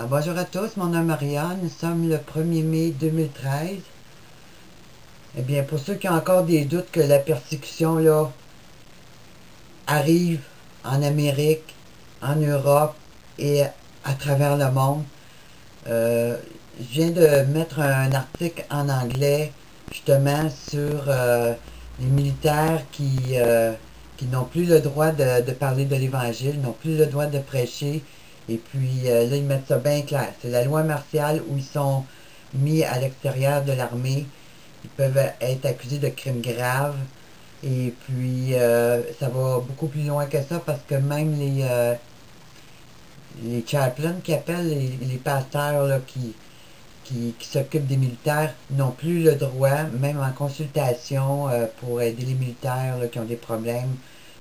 Bonjour à tous, mon nom est Maria, nous sommes le 1er mai 2013. Eh bien, pour ceux qui ont encore des doutes que la persécution là arrive en Amérique, en Europe et à travers le monde, je viens de mettre un article en anglais justement sur les militaires qui n'ont plus le droit de parler de l'Évangile, n'ont plus le droit de prêcher. Et puis là, ils mettent ça bien clair. C'est la loi martiale où ils sont mis à l'extérieur de l'armée. Ils peuvent être accusés de crimes graves. Et puis, ça va beaucoup plus loin que ça parce que même les chaplains qui appellent les pasteurs là, qui s'occupent des militaires n'ont plus le droit, même en consultation pour aider les militaires là, qui ont des problèmes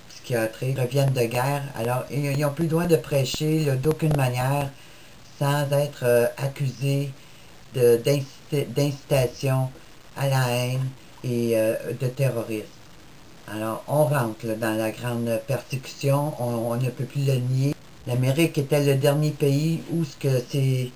psychiatriques, reviennent de guerre. Alors, ils n'ont plus le droit de prêcher d'aucune manière sans être accusés d'incitation à la haine et de terrorisme. Alors, on rentre là, dans la grande persécution, on ne peut plus le nier. L'Amérique était le dernier pays où ce que c'est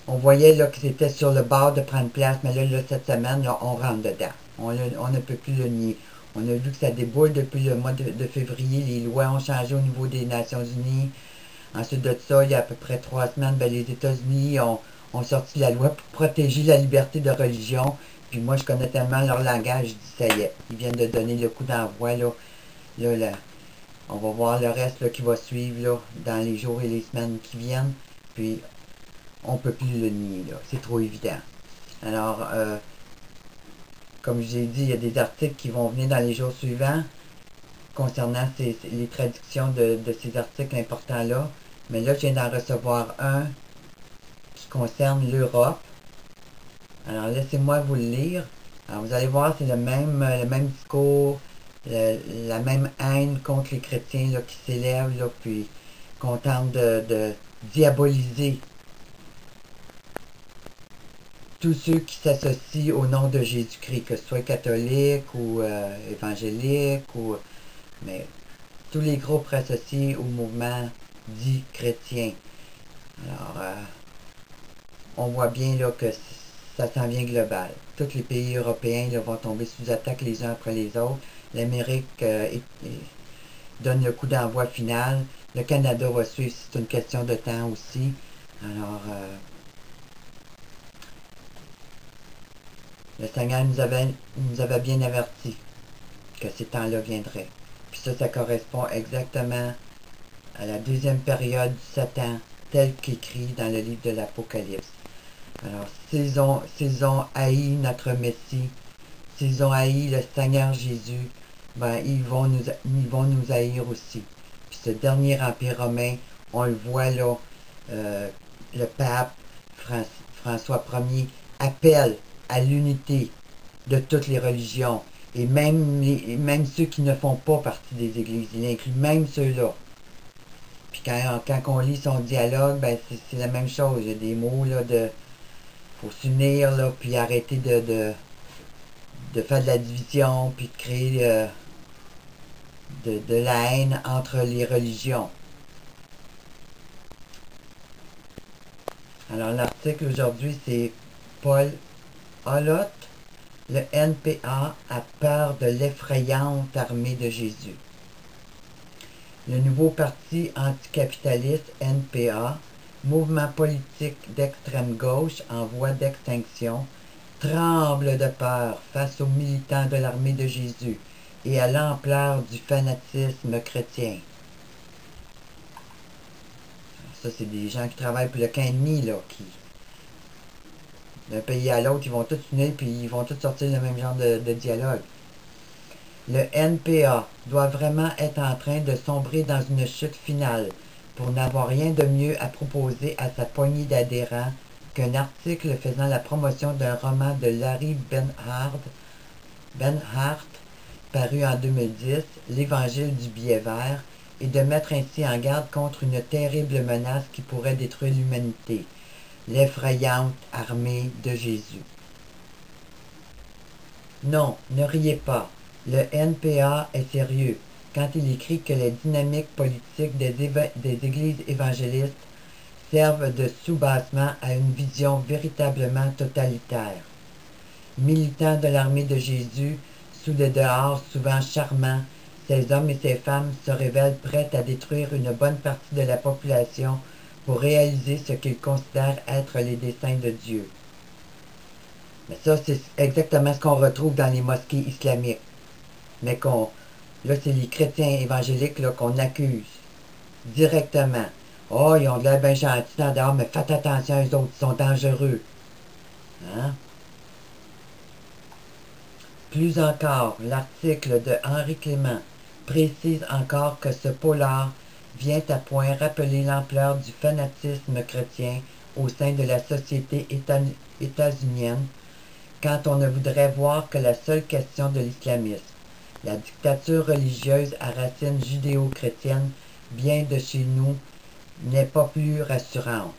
on voyait là, que c'était sur le bord de prendre place, mais là cette semaine, là, on rentre dedans. On ne peut plus le nier. On a vu que ça déboule depuis le mois de février. Les lois ont changé au niveau des Nations Unies. Ensuite de ça, il y a à peu près 3 semaines, les États-Unis ont sorti la loi pour protéger la liberté de religion. Puis moi, je connais tellement leur langage, je dis ça y est. Ils viennent de donner le coup d'envoi. Là, on va voir le reste là, qui va suivre là, dans les jours et les semaines qui viennent. Puis on ne peut plus le nier, là. C'est trop évident. Alors, comme je l'ai dit, il y a des articles qui vont venir dans les jours suivants concernant les traductions de ces articles importants-là. Mais là, je viens d'en recevoir un qui concerne l'Europe. Alors, laissez-moi vous le lire. Alors, vous allez voir, c'est le même discours, la même haine contre les chrétiens là, qui s'élève, là, puis qu'on tente de diaboliser tous ceux qui s'associent au nom de Jésus-Christ, que ce soit catholique ou évangélique, mais tous les groupes associés au mouvement dit chrétien. Alors, on voit bien là, que ça s'en vient global. Tous les pays européens là, vont tomber sous attaque les uns après les autres. L'Amérique donne le coup d'envoi final. Le Canada va suivre, c'est une question de temps aussi. Alors, le Seigneur nous avait bien averti que ces temps-là viendraient. Puis ça correspond exactement à la deuxième période du Satan, tel qu'écrit dans le livre de l'Apocalypse. Alors, s'ils ont haï notre Messie, s'ils ont haï le Seigneur Jésus, ils vont nous haïr aussi. Puis ce dernier empire romain, on le voit là, le pape François Ier appelle à l'unité de toutes les religions, et même ceux qui ne font pas partie des églises, il inclut même ceux-là. Puis quand on lit son dialogue, c'est la même chose, il y a des mots là faut s'unir là, puis arrêter de faire de la division, puis de créer de la haine entre les religions. Alors l'article aujourd'hui, c'est Paul Holot, le NPA a peur de l'effrayante armée de Jésus. Le nouveau parti anticapitaliste NPA, mouvement politique d'extrême gauche en voie d'extinction, tremble de peur face aux militants de l'armée de Jésus et à l'ampleur du fanatisme chrétien. Ça, c'est des gens qui travaillent pour le camp ennemi, là, qui d'un pays à l'autre, ils vont tous unir puis ils vont tous sortir le même genre de dialogue. Le NPA doit vraiment être en train de sombrer dans une chute finale pour n'avoir rien de mieux à proposer à sa poignée d'adhérents qu'un article faisant la promotion d'un roman de Larry Benhart paru en 2010, L'Évangile du billet vert, et de mettre ainsi en garde contre une terrible menace qui pourrait détruire l'humanité. L'effrayante armée de Jésus. Non, ne riez pas. Le NPA est sérieux quand il écrit que les dynamiques politiques des églises évangélistes servent de soubassement à une vision véritablement totalitaire. Militants de l'armée de Jésus, sous des dehors souvent charmants, ces hommes et ces femmes se révèlent prêts à détruire une bonne partie de la population pour réaliser ce qu'ils considèrent être les desseins de Dieu. Mais ça, c'est exactement ce qu'on retrouve dans les mosquées islamiques. Mais là, c'est les chrétiens évangéliques là, qu'on accuse directement. Oh, ils ont de l'air bien gentils dans dehors, mais faites attention, eux autres, ils sont dangereux. Hein? Plus encore, l'article de Henri Clément précise encore que ce polar vient à point rappeler l'ampleur du fanatisme chrétien au sein de la société états-unienne, quand on ne voudrait voir que la seule question de l'islamisme. La dictature religieuse à racines judéo-chrétiennes, bien de chez nous, n'est pas plus rassurante.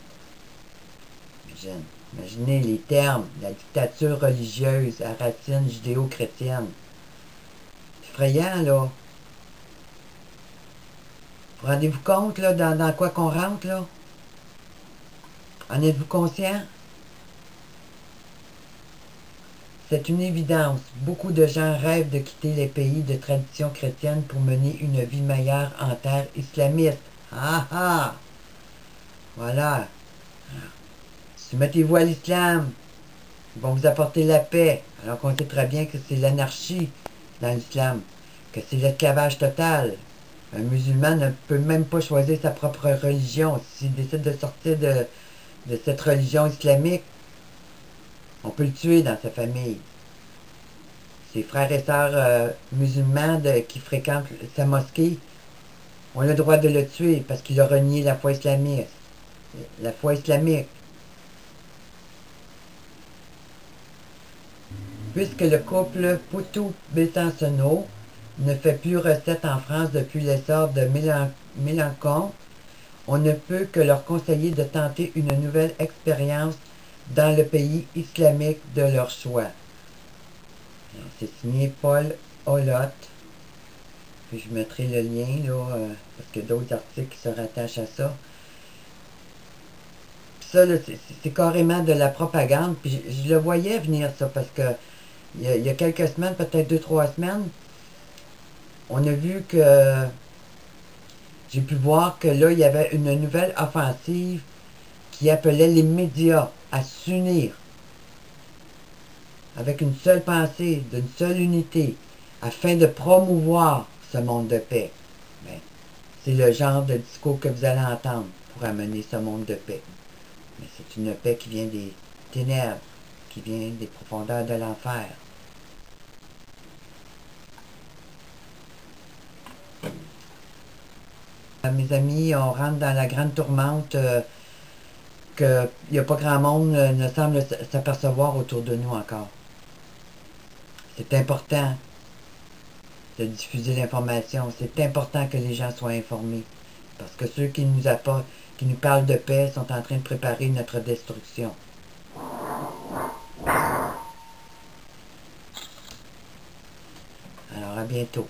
Imaginez les termes, la dictature religieuse à racines judéo-chrétiennes. C'est effrayant, là. Vous rendez-vous compte, là, dans quoi qu'on rentre, là? En êtes-vous conscient? C'est une évidence. Beaucoup de gens rêvent de quitter les pays de tradition chrétienne pour mener une vie meilleure en terre islamiste. Ah ah! Voilà. Soumettez-vous à l'islam. Ils vont vous apporter la paix. Alors qu'on sait très bien que c'est l'anarchie dans l'islam. Que c'est l'esclavage total. Un musulman ne peut même pas choisir sa propre religion. S'il décide de sortir de cette religion islamique, on peut le tuer dans sa famille. Ses frères et sœurs musulmans qui fréquentent sa mosquée ont le droit de le tuer parce qu'il a renié la foi islamique. La foi islamique. Puisque le couple Poutou-Besancenot ne fait plus recette en France depuis l'essor de Mélenchon, on ne peut que leur conseiller de tenter une nouvelle expérience dans le pays islamique de leur choix. C'est signé Paul Holot. Puis je mettrai le lien, là, parce qu'il y a d'autres articles qui se rattachent à ça. Puis ça, c'est carrément de la propagande. Puis je le voyais venir, ça, parce que il y a quelques semaines, peut-être 2-3 semaines, on a vu que j'ai pu voir que là, il y avait une nouvelle offensive qui appelait les médias à s'unir avec une seule pensée, d'une seule unité, afin de promouvoir ce monde de paix. Ben, c'est le genre de discours que vous allez entendre pour amener ce monde de paix. Mais c'est une paix qui vient des ténèbres, qui vient des profondeurs de l'enfer. Mes amis, on rentre dans la grande tourmente qu'il n'y a pas grand monde ne semble s'apercevoir autour de nous encore. C'est important de diffuser l'information. C'est important que les gens soient informés. Parce que ceux qui nous parlent de paix sont en train de préparer notre destruction. Alors, à bientôt.